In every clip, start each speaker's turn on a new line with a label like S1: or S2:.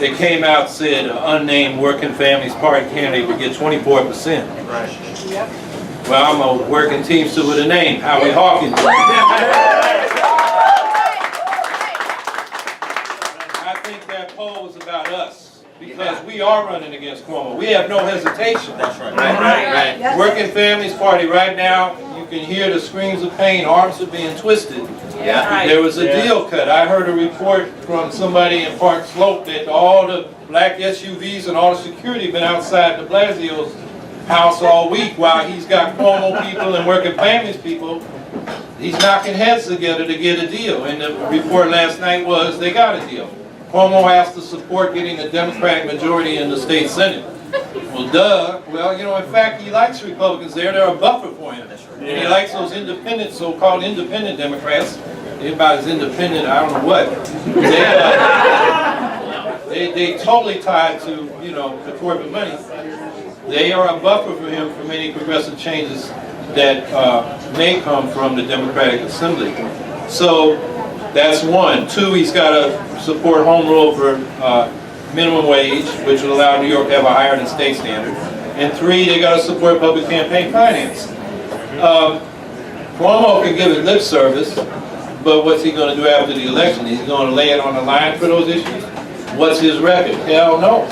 S1: it came out, said an unnamed Working Families Party candidate would get 24%.
S2: Right.
S1: Well, I'm a working teamster with a name, Howie Hawkins. I think that poll was about us, because we are running against Cuomo. We have no hesitation.
S2: That's right.
S3: Right.
S1: Working Families Party right now, you can hear the screams of pain, arms are being twisted.
S2: Yeah.
S1: There was a deal cut. I heard a report from somebody in Park Slope that all the black SUVs and all the security been outside de Blasio's house all week while he's got Cuomo people and Working Families people. He's knocking heads together to get a deal. And the report last night was they got a deal. Cuomo has to support getting a Democratic majority in the state Senate. Well, duh. Well, you know, in fact, he likes Republicans there. They're a buffer for him. And he likes those independent, so-called independent Democrats. They're about as independent, I don't know what. They totally tied to, you know, the corporate money. They are a buffer for him for many progressive changes that may come from the Democratic Assembly. So that's one. Two, he's got to support home rule for minimum wage, which would allow New York to have a higher than state standard. And three, they got to support public campaign finance. Cuomo can give it lip service, but what's he going to do after the election? He's going to lay it on the line for those issues? What's his record? Hell no.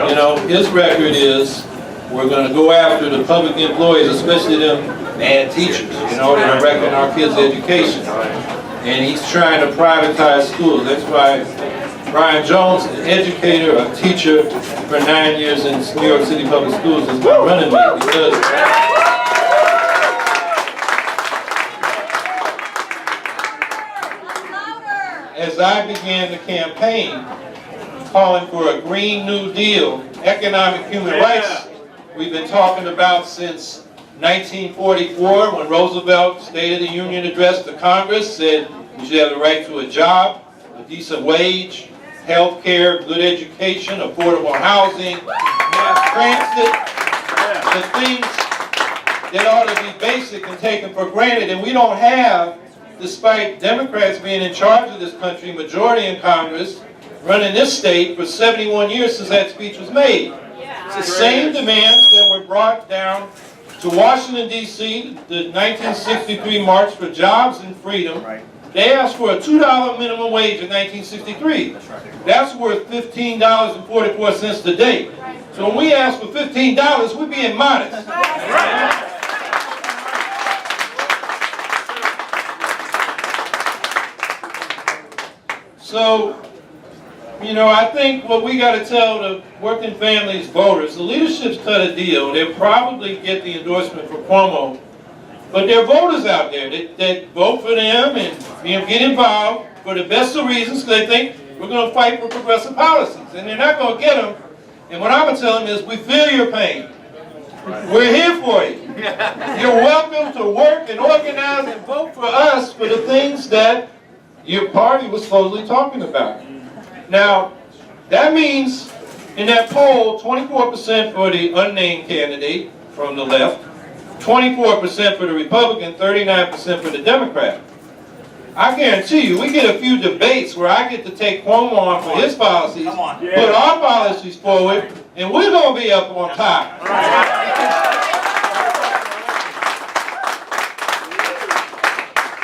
S1: You know, his record is we're going to go after the public employees, especially them bad teachers, you know, that are wrecking our kids' education. And he's trying to privatize schools. That's why Brian Jones, an educator, a teacher for 9 years in New York City public schools, is my running mate, because as I began the campaign calling for a Green New Deal, economic human rights, we've been talking about since 1944 when Roosevelt State of the Union address to Congress said you should have the right to a job, a decent wage, health care, good education, affordable housing, mass transit, the things that ought to be basic and taken for granted, and we don't have, despite Democrats being in charge of this country, majority in Congress, running this state for 71 years since that speech was made. It's the same demands that were brought down to Washington, D.C., the 1963 March for Jobs and Freedom. They asked for a $2 minimum wage in 1963. That's worth $15.44 today. So when we ask for $15, we're being modest. So, you know, I think what we got to tell the Working Families voters, the leadership's cut a deal. They'll probably get the endorsement for Cuomo, but there are voters out there that vote for them and get involved for the best of reasons because they think we're going to fight for progressive policies, and they're not going to get them. And what I'm going to tell them is, we feel your pain. We're here for you. You're welcome to work and organize and vote for us for the things that your party was supposedly talking about. Now, that means in that poll, 24% for the unnamed candidate from the left, 24% for the Republican, 39% for the Democrat. I guarantee you, we get a few debates where I get to take Cuomo on for his policies, put our policies forward, and we're going to be up on top.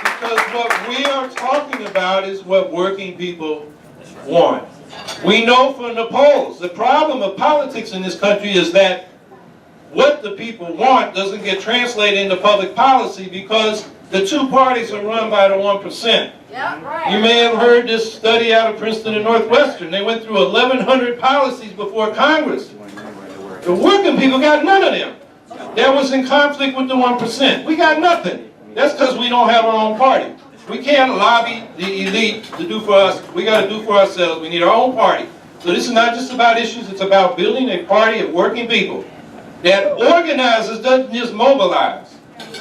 S1: Because what we are talking about is what working people want. We know from the polls, the problem of politics in this country is that what the people want doesn't get translated into public policy because the two parties are run by the 1%. You may have heard this study out of Princeton and Northwestern. They went through 1,100 policies before Congress. The working people got none of them. That was in conflict with the 1%. We got nothing. That's because we don't have our own party. We can't lobby the elite to do for us. We got to do for ourselves. We need our own party. So this is not just about issues. It's about building a party of working people that organizes, doesn't just mobilize.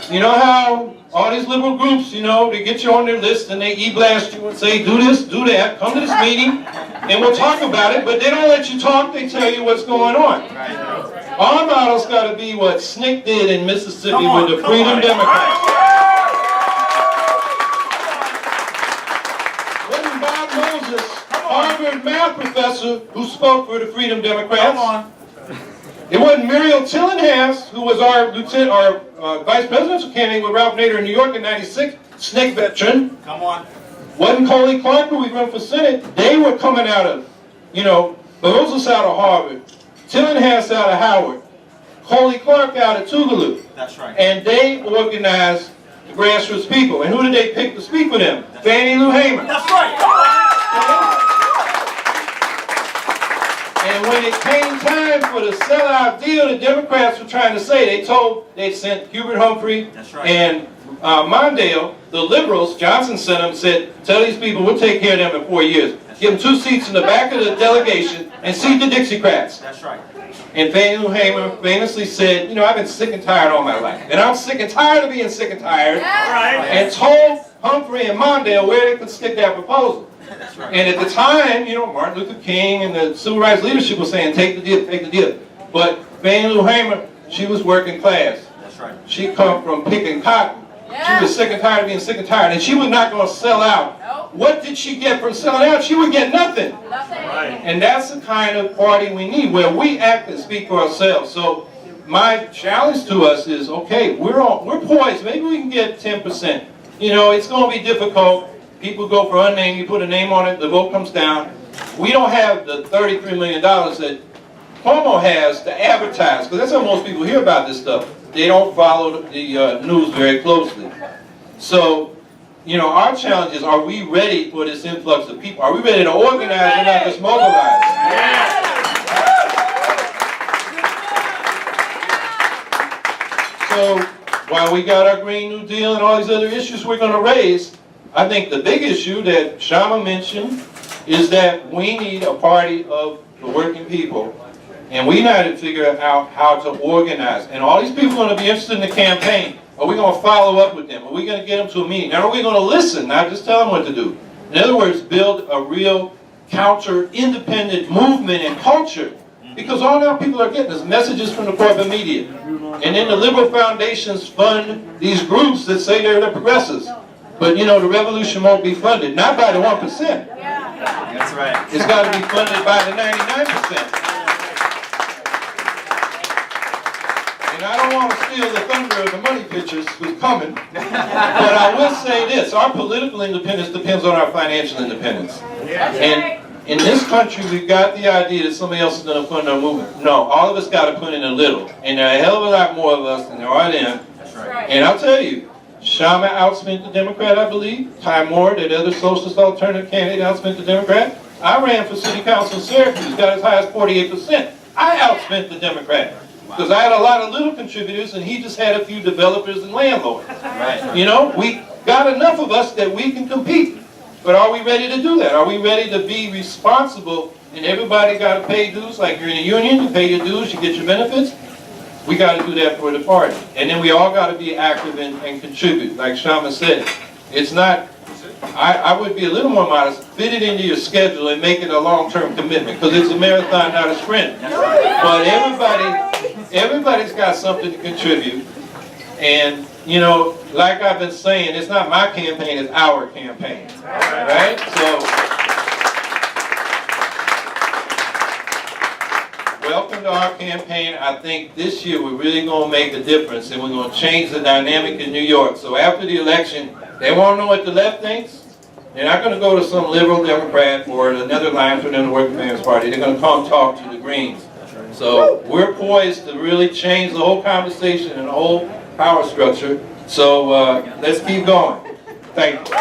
S1: You know how all these liberal groups, you know, they get you on their list and they e-blast you and say, do this, do that, come to this meeting, and we'll talk about it, but they don't let you talk, they tell you what's going on. Our model's got to be what Snick did in Mississippi with the Freedom Democrats. Wasn't Bob Moses, Harvard wasn't math professor who spoke for the Freedom Democrats.
S2: Come on.
S1: It wasn't Muriel Tillinghast, who was our vice presidential candidate with Ralph Nader in New York in '96, snake veteran.
S2: Come on.
S1: Wasn't Coley Clark, who we run for Senate. They were coming out of, Berosus out of Harvard, Tillinghast out of Howard, Coley Clark out of Tougaloo.
S2: That's right.
S1: And they organized the grassroots people. And who did they pick to speak with them? Fannie Lou Hamer.
S2: That's right.
S1: And when it came time for the sellout deal, the Democrats were trying to say, they sent Hubert Humphrey and Mondale, the liberals, Johnson sent them, said, tell these people we'll take care of them in 4 years. Give them 2 seats in the back of the delegation and seat the Dixiecrats.
S2: That's right.
S1: And Fannie Lou Hamer famously said, I've been sick and tired all my life. And I'm sick and tired of being sick and tired.
S2: Right.
S1: And told Humphrey and Mondale where they could stick that proposal.
S2: That's right.
S1: And at the time, Martin Luther King and the civil rights leadership was saying, take the deal, take the deal. But Fannie Lou Hamer, she was working class.
S2: That's right.
S1: She come from picking cotton. She was sick and tired of being sick and tired. And she was not going to sell out. Nope. What did she get from selling out? She would get nothing.
S2: Right.
S1: And that's the kind of party we need, where we act and speak for ourselves. So my challenge to us is, okay, we're poised. Maybe we can get 10%. It's going to be difficult. People go for unnamed, you put a name on it, the vote comes down. We don't have the $33 million that Cuomo has to advertise, because that's how most people hear about this stuff. They don't follow the news very closely. So, our challenge is, are we ready for this influx of people? Are we ready to organize and not just mobilize? So, while we got our Green New Deal and all these other issues we're going to raise, I think the big issue that Shama mentioned is that we need a party of the working people. And we need to figure out how to organize. And all these people are going to be interested in the campaign. Are we going to follow up with them? Are we going to get them to a meeting? Now, are we going to listen, not just tell them what to do? In other words, build a real counter-independent movement and culture. Because all now people are getting is messages from the corporate media. And then the liberal foundations fund these groups that say they're the progressives. But the revolution won't be funded, not by the 1%.
S2: That's right.
S1: It's got to be funded by the 99%. And I don't want to steal the thunder of the money pitchers who's coming, but I will say this, our political independence depends on our financial independence. And in this country, we've got the idea that somebody else is going to fund our movement. No, all of us got to put in a little. And there are a hell of a lot more of us than there are them.
S2: That's right.
S1: And I'll tell you, Shama outspent the Democrat, I believe. Ty Moore, that other socialist alternative candidate, outspent the Democrat. I ran for city council in Syracuse, got as high as 48%. I outspent the Democrat. Because I had a lot of little contributors, and he just had a few developers and landlords.
S2: Right.
S1: We got enough of us that we can compete. But are we ready to do that? Are we ready to be responsible? And everybody got to pay dues, like you're in a union, you pay your dues, you get your benefits. We got to do that for the party. And then we all got to be active and contribute. Like Shama said, it's not, I would be a little more modest, fit it into your schedule and make it a long-term commitment, because it's a marathon, not a sprint. But everybody's got something to contribute. And, like I've been saying, it's not my campaign, it's our campaign. Right? So, welcome to our campaign. I think this year we're really going to make a difference, and we're going to change the dynamic in New York. So after the election, they want to know what the left thinks. They're not going to go to some liberal Democrat or another line for them, the Working Families Party. They're going to come talk to the Greens. So we're poised to really change the whole conversation and the whole power structure. So let's keep going. Thank you.